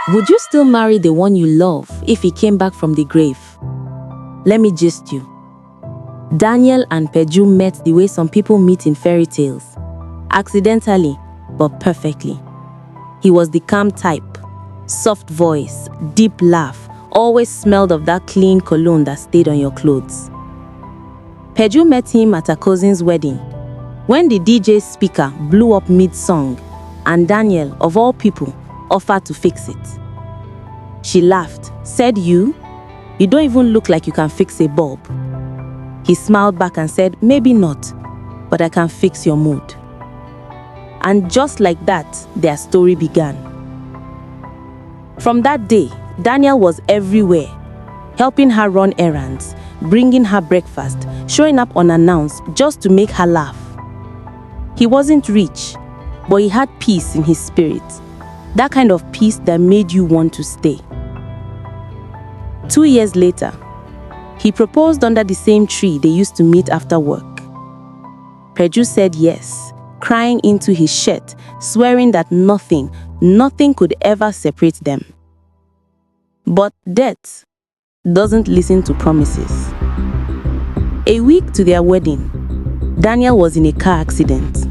Would you still marry the one you love if he came back from the grave? Let me gist you. Daniel and Peju met the way some people meet in fairy tales. Accidentally, but perfectly. He was the calm type. Soft voice, deep laugh, always smelled of that clean cologne that stayed on your clothes. Peju met him at a cousin's wedding, when the DJ speaker blew up mid-song, and Daniel, of all people, offered to fix it. She laughed, said, You don't even look like you can fix a bulb. He smiled back and said, maybe not, but I can fix your mood. And just like that, their story began. From that day, Daniel was everywhere, helping her run errands, bringing her breakfast, showing up unannounced just to make her laugh. He wasn't rich, but he had peace in his spirit. That kind of peace that made you want to stay. 2 years later, he proposed under the same tree they used to meet after work. Peju said yes, crying into his shirt, swearing that nothing could ever separate them. But death doesn't listen to promises. A week to their wedding, Daniel was in a car accident.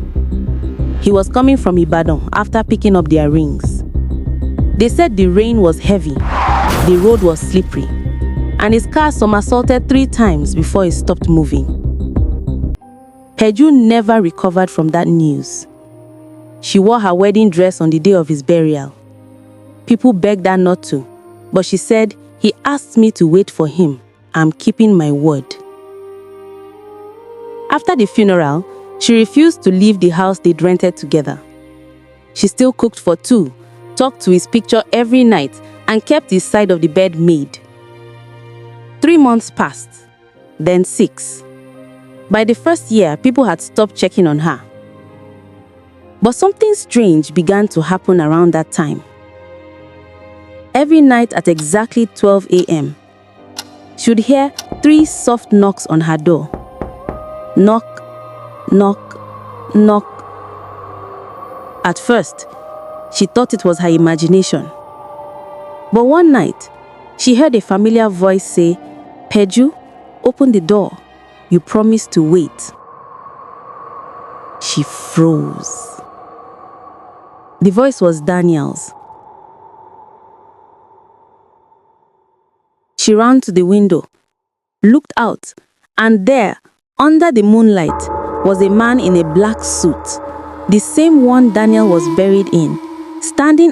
He was coming from Ibadan after picking up their rings. They said the rain was heavy, the road was slippery, and his car somersaulted 3 times before it stopped moving. Peju never recovered from that news. She wore her wedding dress on the day of his burial. People begged her not to, but she said, he asked me to wait for him. I'm keeping my word. After the funeral, she refused to leave the house they'd rented together. She still cooked for 2, talked to his picture every night, and kept his side of the bed made. 3 months passed, then 6. By the first year, people had stopped checking on her. But something strange began to happen around that time. Every night at exactly 12 a.m., she would hear 3 soft knocks on her door. Knock, knock, knock. At first, she thought it was her imagination. But one night, she heard a familiar voice say, Peju, open the door. You promised to wait. She froze. The voice was Daniel's. She ran to the window, looked out, and there, under the moonlight, was a man in a black suit, the same one Daniel was buried in, standing